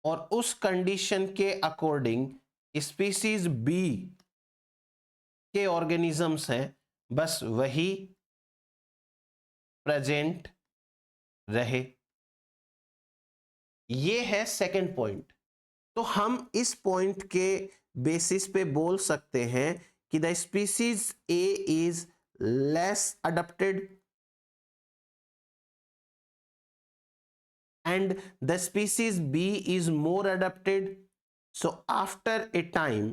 और उस कंडीशन के अकॉर्डिंग स्पीसीज बी के ऑर्गेनिजम्स हैं बस वही प्रेजेंट रहे। ये है सेकंड पॉइंट। तो हम इस पॉइंट के बेसिस पे बोल सकते हैं कि the species A is less adapted and the species B is more adapted. So after a time,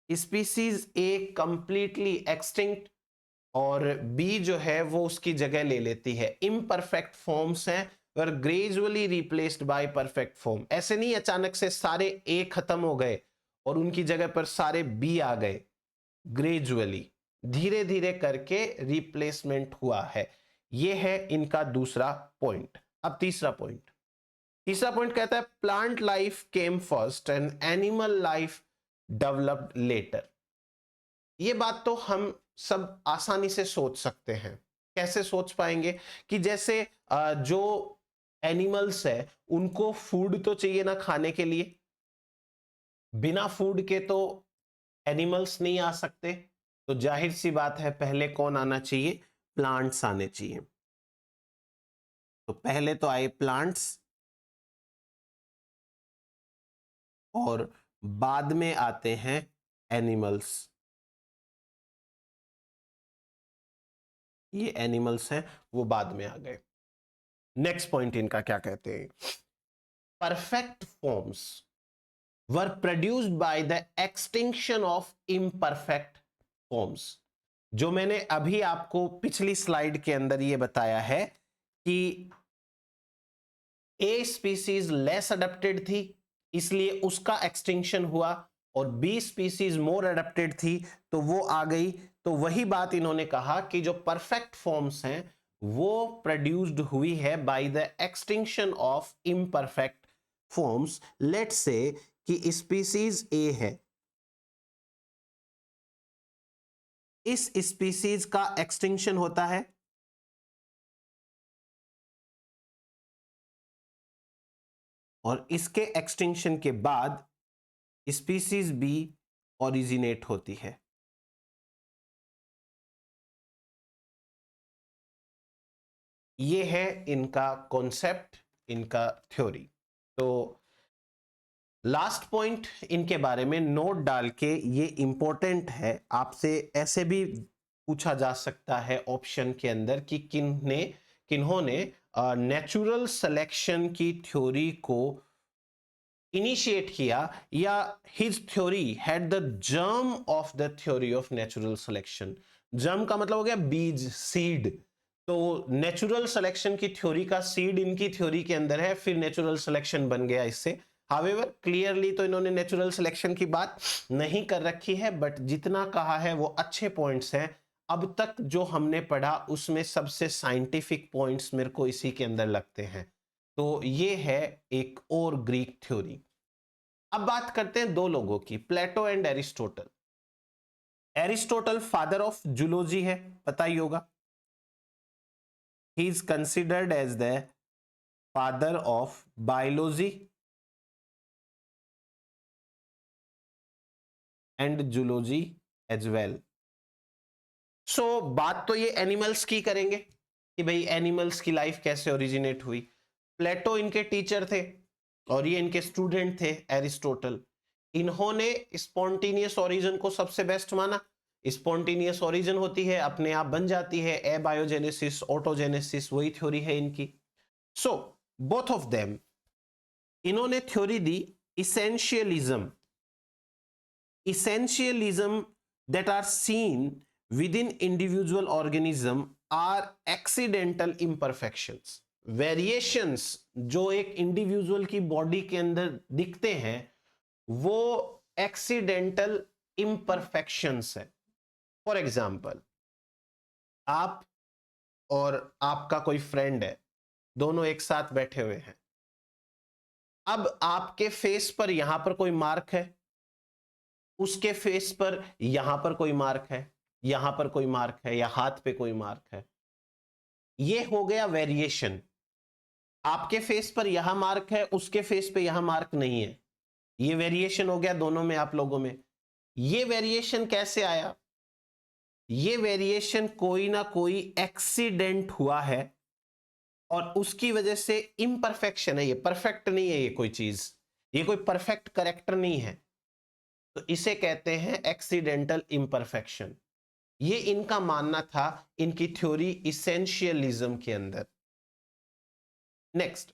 species A completely extinct और B जो है वो उसकी जगह ले लेती है। imperfect forms हैं were gradually replaced by perfect form। ऐसे नहीं अचानक से सारे A खत्म हो गए और उनकी जगह पर सारे B आ गए, ग्रेजुअली धीरे धीरे करके रिप्लेसमेंट हुआ है। ये है इनका दूसरा पॉइंट। अब तीसरा पॉइंट कहता है plant life came first and animal life developed later. ये बात तो हम सब आसानी से सोच सकते हैं। कैसे सोच पाएंगे कि जैसे जो एनिमल्स है उनको फूड तो चाहिए ना खाने के लिए, बिना फूड के तो एनिमल्स नहीं आ सकते, तो जाहिर सी बात है पहले कौन आना चाहिए, प्लांट्स आने चाहिए। तो पहले तो आए प्लांट्स और बाद में आते हैं एनिमल्स। ये एनिमल्स हैं वो बाद में आ गए। नेक्स्ट पॉइंट इनका क्या कहते हैं, perfect forms were produced by the extinction of imperfect forms. जो मैंने अभी आपको पिछली स्लाइड के अंदर ये बताया है कि ए स्पीसीज लेस अडेप्टेड थी इसलिए उसका एक्सटिंक्शन हुआ और बी स्पीसीज मोर अडेप्टेड थी तो वो आ गई। तो वही बात इन्होंने कहा कि जो परफेक्ट फॉर्म्स हैं वो प्रोड्यूस्ड हुई है by the extinction of imperfect forms. Let's say कि स्पीसीज ए है, इस स्पीसीज का एक्सटिंक्शन होता है और इसके एक्सटिंक्शन के बाद स्पीसीज बी ओरिजिनेट होती है। ये है इनका कॉन्सेप्ट, इनका थ्योरी। तो लास्ट पॉइंट इनके बारे में नोट डाल के, ये इंपॉर्टेंट है, आपसे ऐसे भी पूछा जा सकता है ऑप्शन के अंदर कि किन्होंने नेचुरल सिलेक्शन की थ्योरी को इनिशिएट किया या his theory had the germ of the theory of natural selection. Germ का मतलब हो गया बीज, सीड। तो नेचुरल सिलेक्शन की थ्योरी का सीड इनकी थ्योरी के अंदर है, फिर नेचुरल सिलेक्शन बन गया इससे। हावेवर क्लियरली तो इन्होंने नेचुरल सिलेक्शन की बात नहीं कर रखी है, बट जितना कहा है वो अच्छे पॉइंट्स हैं। अब तक जो हमने पढ़ा उसमें सबसे साइंटिफिक पॉइंट्स मेरे को इसी के अंदर लगते हैं। तो ये है एक और ग्रीक थ्योरी। अब बात करते हैं दो लोगों की, Plato and Aristotle. Aristotle father of zoology है, पता ही होगा। He is considered as the father of biology and zoology as well. So बात तो ये एनिमल्स की करेंगे कि भाई एनिमल्स की लाइफ कैसे ओरिजिनेट हुई। प्लेटो इनके टीचर थे और ये इनके स्टूडेंट थे एरिस्टोटल। इन्होंने स्पॉन्टेनियस ओरिजिन को सबसे बेस्ट माना। स्पॉन्टेनियस ओरिजिन होती है अपने आप बन जाती है, एबायोजेनेसिस, ऑटोजेनेसिस, वही थ्योरी है इनकी। सो बोथ ऑफ देम, इन्होंने theory the इसेंशियलिज्म। essentialism that are seen within individual organism are accidental imperfections. Variations जो एक इंडिविजुअल की बॉडी के अंदर दिखते हैं वो एक्सीडेंटल imperfections है. फॉर एग्जाम्पल, आप और आपका कोई फ्रेंड है, दोनों एक साथ बैठे हुए हैं. अब आपके फेस पर यहां पर कोई मार्क है, उसके फेस पर यहां पर कोई मार्क है, यहां पर कोई मार्क है, या हाथ पे कोई मार्क है. ये हो गया वेरिएशन. आपके फेस पर यहां मार्क है, उसके फेस पे यहां मार्क नहीं है. ये वेरिएशन हो गया दोनों में, आप लोगों में. ये वेरिएशन कैसे आया? ये वेरिएशन कोई ना कोई एक्सीडेंट हुआ है और उसकी वजह से इम्परफेक्शन है. ये परफेक्ट नहीं है, ये कोई चीज, ये कोई परफेक्ट करेक्टर नहीं है. तो इसे कहते हैं एक्सीडेंटल इम्परफेक्शन. ये इनका मानना था इनकी थ्योरी इसेंशियलिज्म के अंदर. Next,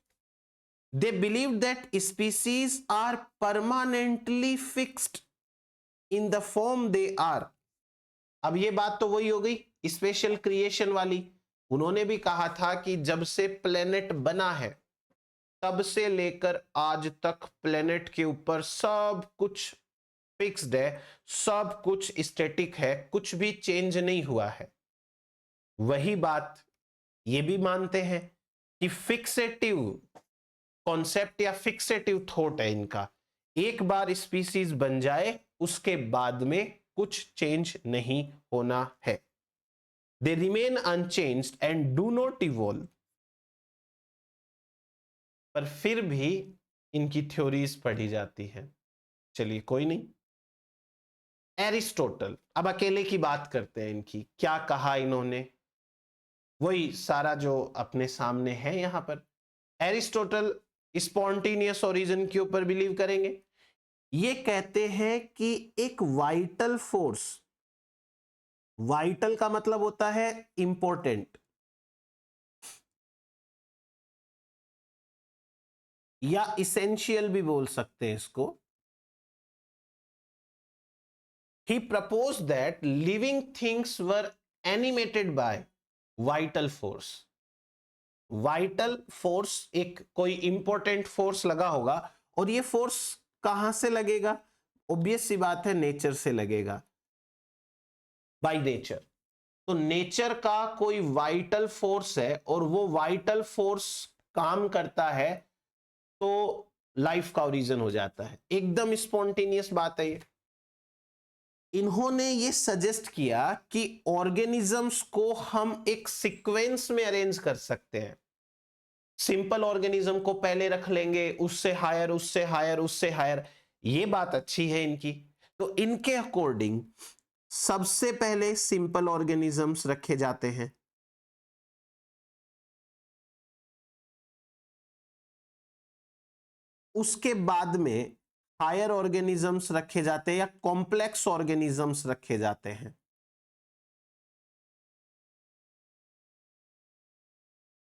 they believe that species are permanently fixed in the form they are. अब ये बात तो वही हो गई स्पेशल क्रिएशन वाली. उन्होंने भी कहा था कि जब से प्लेनेट बना है तब से लेकर आज तक प्लेनेट के ऊपर सब कुछ फिक्स्ड है, सब कुछ स्टैटिक है, कुछ भी चेंज नहीं हुआ है. वही बात ये भी मानते हैं कि फिक्सेटिव कॉन्सेप्ट या फिक्सेटिव थॉट है इनका. एक बार स्पीसीज बन जाए उसके बाद में कुछ चेंज नहीं होना है. They remain unchanged and do not evolve. पर फिर भी इनकी थ्योरीज पढ़ी जाती है. चलिए कोई नहीं. एरिस्टोटल, अब अकेले की बात करते हैं. इनकी क्या कहा इन्होंने, वही सारा जो अपने सामने है यहां पर. एरिस्टोटल स्पॉन्टेनियस ओरिजिन के ऊपर बिलीव करेंगे. ये कहते हैं कि एक वाइटल फोर्स, वाइटल का मतलब होता है इंपॉर्टेंट या इसेंशियल भी बोल सकते हैं इसको. He proposed that living things were animated by vital force. Vital force, एक कोई इंपॉर्टेंट फोर्स लगा होगा, और ये फोर्स कहां से लगेगा? ऑब्वियस सी बात है, नेचर से लगेगा, बाय नेचर. तो नेचर का कोई वाइटल फोर्स है और वो वाइटल फोर्स काम करता है तो लाइफ का ओरिजिन हो जाता है. एकदम स्पॉन्टेनियस बात है ये. इन्होंने ये सजेस्ट किया कि ऑर्गेनिजम्स को हम एक सीक्वेंस में अरेंज कर सकते हैं. सिंपल ऑर्गेनिज्म को पहले रख लेंगे, उससे हायर, उससे हायर, उससे हायर. ये बात अच्छी है इनकी. तो इनके अकॉर्डिंग सबसे पहले सिंपल ऑर्गेनिजम्स रखे जाते हैं, उसके बाद में हायर ऑर्गेनिजम्स रखे जाते हैं या कॉम्प्लेक्स ऑर्गेनिजम्स रखे जाते हैं.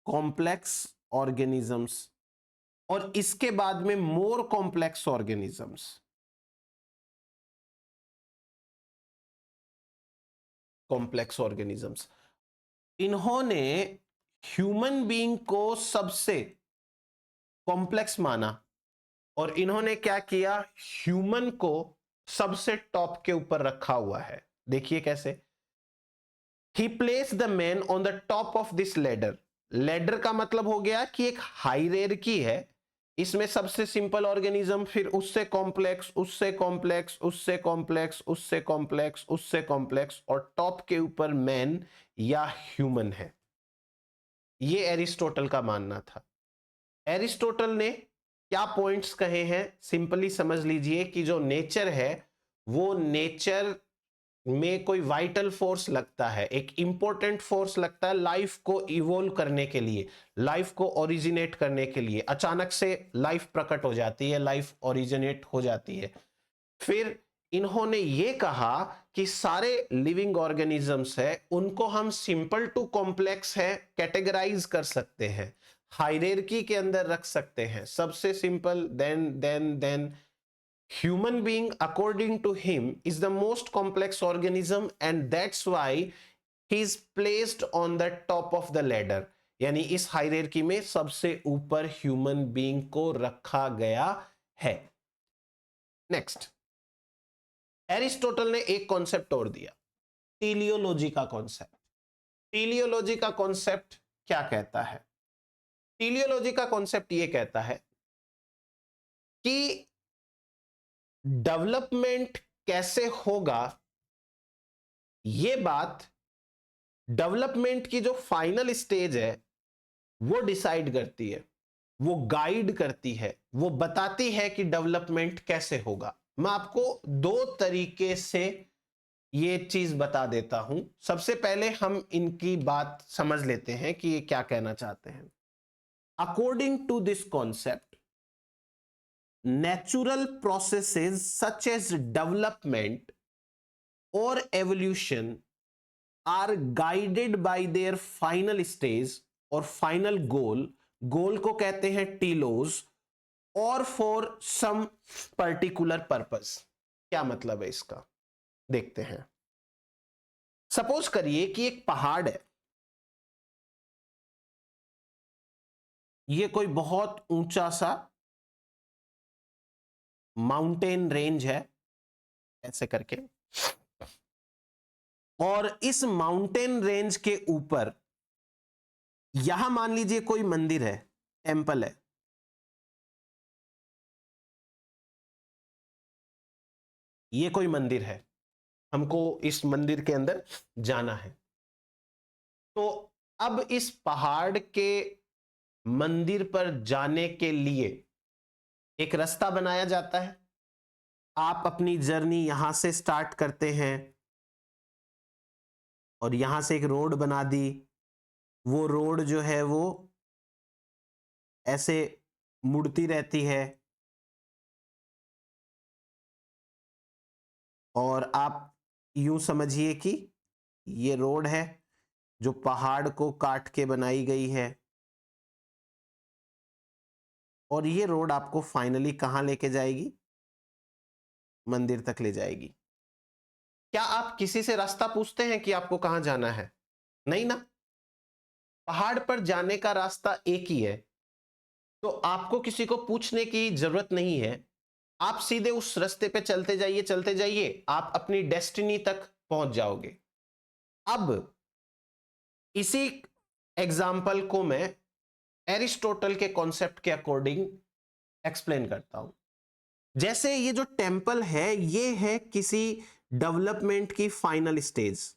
कॉम्प्लेक्स ऑर्गेनिजम्स, और इसके बाद में more complex organisms. Complex organisms, इन्होंने ह्यूमन बीइंग को सबसे कॉम्प्लेक्स माना और इन्होंने क्या किया, ह्यूमन को सबसे टॉप के ऊपर रखा हुआ है. देखिए कैसे. He placed the man on the top of this ladder. Ladder का मतलब हो गया कि एक हायरार्की है, इसमें सबसे सिंपल ऑर्गेनिज्म, फिर उससे कॉम्प्लेक्स, उससे कॉम्प्लेक्स, उससे कॉम्प्लेक्स, उससे कॉम्प्लेक्स, उससे कॉम्प्लेक्स, और टॉप के ऊपर मैन या ह्यूमन है. ये एरिस्टोटल का मानना था. एरिस्टोटल ने क्या पॉइंट्स कहे हैं, सिंपली समझ लीजिए कि जो नेचर है वो नेचर में कोई वाइटल फोर्स लगता है, एक इंपॉर्टेंट फोर्स लगता है लाइफ को इवोल्व करने के लिए, लाइफ को ओरिजिनेट करने के लिए. अचानक से लाइफ प्रकट हो जाती है, लाइफ ओरिजिनेट हो जाती है. फिर इन्होंने ये कहा कि सारे लिविंग ऑर्गेनिजम्स है उनको हम सिंपल टू कॉम्प्लेक्स है कैटेगराइज कर सकते हैं, हायरार्की के अंदर रख सकते हैं. सबसे simple, then human being according to him is the most complex organism and that's why he is placed on the top of the ladder. यानी इस हायरार्की में सबसे ऊपर ह्यूमन बीइंग को रखा गया है। नेक्स्ट, एरिस्टोटल ने एक कॉन्सेप्ट और दिया, टीलियोलॉजी का कॉन्सेप्ट। टीलियोलॉजी का कॉन्सेप्ट क्या कहता है? टीलियोलॉजी का कॉन्सेप्ट ये कहता है कि डेवलपमेंट कैसे होगा, ये बात डेवलपमेंट की जो फाइनल स्टेज है वो डिसाइड करती है, वो गाइड करती है, वो बताती है कि डेवलपमेंट कैसे होगा। मैं आपको दो तरीके से ये चीज बता देता हूं। सबसे पहले हम इनकी बात समझ लेते हैं कि ये क्या कहना चाहते हैं। According to this concept, natural processes such as development और evolution are guided by their final stage और फाइनल गोल। गोल को कहते हैं टीलोस, और फॉर सम पर्टिकुलर पर्पस। क्या मतलब है इसका, देखते हैं। सपोज करिए कि एक पहाड़ है, ये कोई बहुत ऊंचा सा माउंटेन रेंज है, ऐसे करके, और इस माउंटेन रेंज के ऊपर यहां मान लीजिए कोई मंदिर है, टेंपल है। ये कोई मंदिर है, हमको इस मंदिर के अंदर जाना है। तो अब इस पहाड़ के मंदिर पर जाने के लिए एक रास्ता बनाया जाता है। आप अपनी जर्नी यहां से स्टार्ट करते हैं और यहां से एक रोड बना दी। वो रोड जो है वो ऐसे मुड़ती रहती है और आप यूं समझिए कि ये रोड है जो पहाड़ को काट के बनाई गई है, और ये रोड आपको फाइनली कहां लेके जाएगी? मंदिर तक ले जाएगी। क्या आप किसी से रास्ता पूछते हैं कि आपको कहां जाना है? नहीं ना। पहाड़ पर जाने का रास्ता एक ही है, तो आपको किसी को पूछने की जरूरत नहीं है। आप सीधे उस रास्ते पे चलते जाइए, आप अपनी डेस्टिनी तक पहुंच जाओगे। अब इसी एग्जाम्पल को मैं एरिस्टोटल के कॉन्सेप्ट के अकॉर्डिंग एक्सप्लेन करता हूं। जैसे ये जो टेंपल है, ये है किसी डेवलपमेंट की फाइनल स्टेज,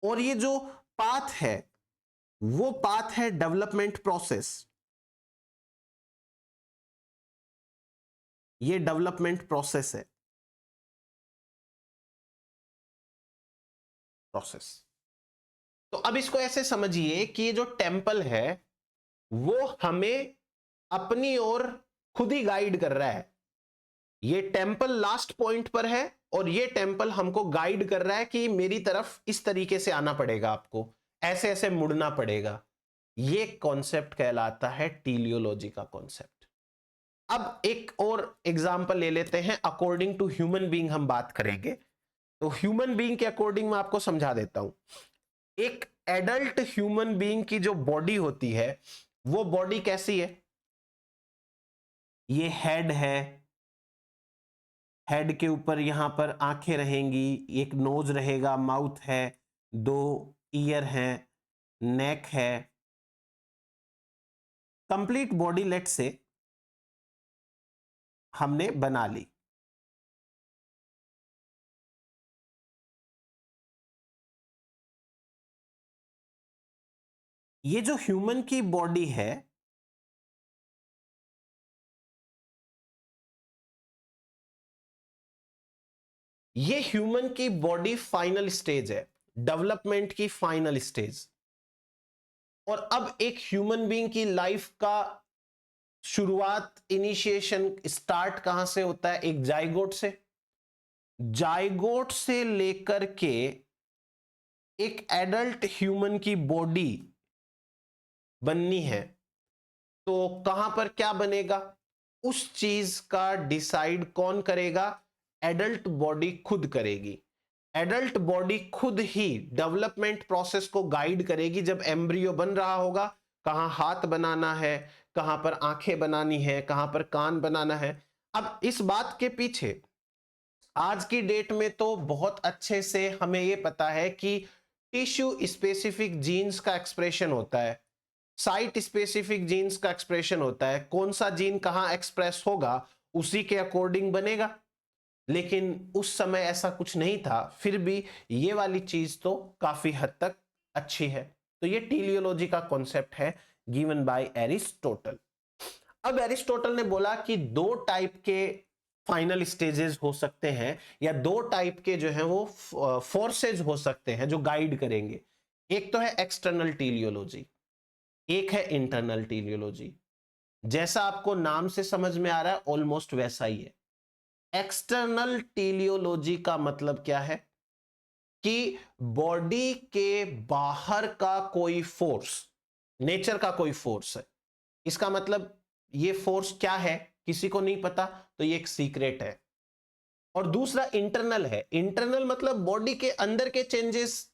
और ये जो पाथ है वो पाथ है डेवलपमेंट प्रोसेस। ये डेवलपमेंट प्रोसेस है, तो अब इसको ऐसे समझिए कि ये जो टेंपल है वो हमें अपनी ओर खुद ही गाइड कर रहा है। ये टेंपल लास्ट पॉइंट पर है और ये टेंपल हमको गाइड कर रहा है कि मेरी तरफ इस तरीके से आना पड़ेगा, आपको ऐसे ऐसे मुड़ना पड़ेगा। ये कॉन्सेप्ट कहलाता है टीलियोलॉजी का कॉन्सेप्ट। अब एक और एग्जांपल ले लेते हैं, अकॉर्डिंग टू ह्यूमन बीइंग हम बात करेंगे। तो ह्यूमन बीइंग के अकॉर्डिंग मैं आपको समझा देता हूं। एक एडल्ट ह्यूमन बीइंग की जो बॉडी होती है वो बॉडी कैसी है? ये हेड है, हेड के ऊपर यहां पर आंखें रहेंगी, एक नोज रहेगा, माउथ है, दो ईयर है, नेक है, कंप्लीट बॉडी लेट से हमने बना ली। ये जो ह्यूमन की बॉडी है, ये ह्यूमन की बॉडी फाइनल स्टेज है, डेवलपमेंट की फाइनल स्टेज। और अब एक ह्यूमन बीइंग की लाइफ का शुरुआत, इनिशिएशन, स्टार्ट कहां से होता है? एक जाइगोट से। जाइगोट से लेकर के एक एडल्ट ह्यूमन की बॉडी बननी है, तो कहां पर क्या बनेगा, उस चीज का डिसाइड कौन करेगा, एडल्ट बॉडी खुद करेगी। एडल्ट बॉडी खुद ही डेवलपमेंट प्रोसेस को गाइड करेगी। जब एम्ब्रियो बन रहा होगा, कहां हाथ बनाना है, कहां पर आंखें बनानी है, कहां पर कान बनाना है। अब इस बात के पीछे आज की डेट में तो बहुत अच्छे से हमें यह पता है कि टिश्यू स्पेसिफिक जीन्स का एक्सप्रेशन होता है, साइट स्पेसिफिक जीन्स का एक्सप्रेशन होता है, कौन सा जीन कहां एक्सप्रेस होगा उसी के अकॉर्डिंग बनेगा। लेकिन उस समय ऐसा कुछ नहीं था, फिर भी ये वाली चीज तो काफी हद तक अच्छी है। तो ये टीलियोलॉजी का कॉन्सेप्ट है गिवन बाय एरिस्टोटल। अब एरिस्टोटल ने बोला कि दो टाइप के फाइनल स्टेजेस हो सकते हैं, या दो टाइप के जो है वो फोर्सेज हो सकते हैं जो गाइड करेंगे। एक तो है एक्सटर्नल टीलियोलॉजी, एक है इंटरनल टीलियोलॉजी। जैसा आपको नाम से समझ में आ रहा है ऑलमोस्ट वैसा ही है। एक्सटर्नल टीलियोलॉजी का मतलब क्या है कि बॉडी के बाहर का कोई फोर्स, नेचर का कोई फोर्स है। इसका मतलब ये फोर्स क्या है किसी को नहीं पता, तो ये एक सीक्रेट है। और दूसरा इंटरनल है। इंटरनल मतलब बॉडी के अंदर के चेंजेस,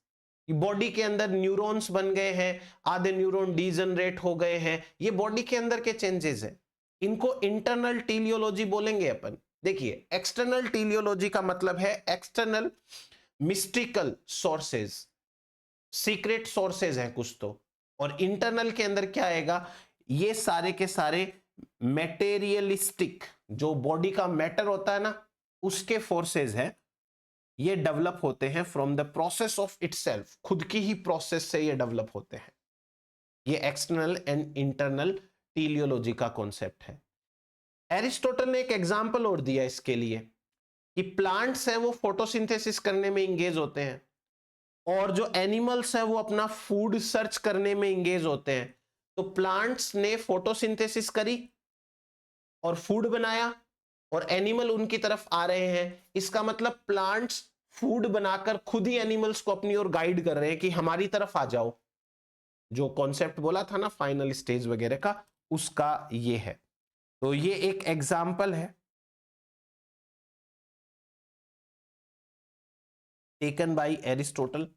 बॉडी के अंदर न्यूरॉन्स बन गए हैं, आधे न्यूरॉन डीजनरेट हो गए हैं, ये बॉडी के अंदर के चेंजेस हैं, इनको इंटरनल टीलियोलॉजी बोलेंगे अपन। देखिए, एक्सटर्नल टीलियोलॉजी का मतलब है external mystical sources, secret sources हैं कुछ तो। और इंटरनल के अंदर क्या आएगा, ये सारे के सारे मेटेरियलिस्टिक, जो बॉडी का मैटर होता है ना, उसके फोर्सेज हैं, ये डेवलप होते हैं from the process of itself, खुद की ही प्रोसेस से ये डेवलप होते हैं। ये एक्सटर्नल एंड इंटरनल टीलियोलॉजी का कॉन्सेप्ट है। एरिस्टोटल ने एक एग्जांपल और दिया इसके लिए कि प्लांट्स हैं वो फोटोसिंथेसिस करने में इंगेज होते हैं, और जो एनिमल्स हैं वो अपना फूड सर्च करने में इंगेज होते हैं। तो प्लांट्स ने फोटोसिंथेसिस करी और फूड बनाया, और एनिमल उनकी तरफ आ रहे हैं। इसका मतलब प्लांट्स फूड बनाकर खुद ही एनिमल्स को अपनी ओर गाइड कर रहे हैं कि हमारी तरफ आ जाओ। जो कॉन्सेप्ट बोला था ना फाइनल स्टेज वगैरह का, उसका ये है। तो ये एक एग्जाम्पल है टेकन बाय एरिस्टोटल,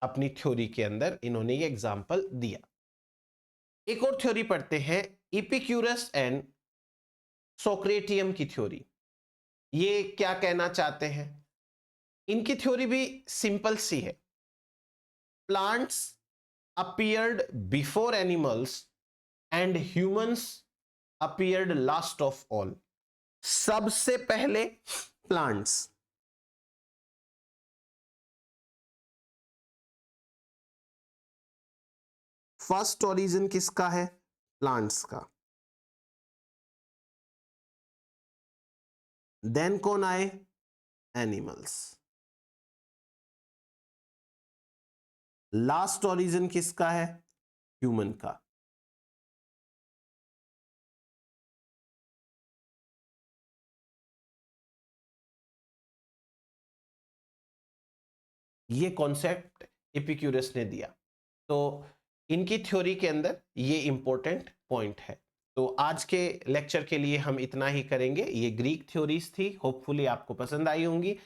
अपनी थ्योरी के अंदर इन्होंने ये एग्जाम्पल दिया। एक और थ्योरी पढ़ते हैं, इपिक्यूरस एंड सोक्रेटियम की थ्योरी। ये क्या कहना चाहते हैं, इनकी थ्योरी भी सिंपल सी है। Plants appeared before animals and humans appeared last of all। सबसे पहले प्लांट्स, फर्स्ट ओरिजिन किसका है, प्लांट्स का। देन कौन आए, एनिमल्स। लास्ट ओरिजिन किसका है, ह्यूमन का। ये कॉन्सेप्ट एपिक्यूरस ने दिया। तो इनकी थ्योरी के अंदर ये इंपॉर्टेंट पॉइंट है। तो आज के लेक्चर के लिए हम इतना ही करेंगे। ये ग्रीक थ्योरीज थी, होपफुली आपको पसंद आई होंगी।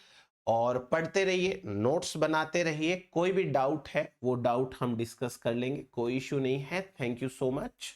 और पढ़ते रहिए, नोट्स बनाते रहिए। कोई भी डाउट है वो डाउट हम डिस्कस कर लेंगे, कोई इश्यू नहीं है। Thank you so much.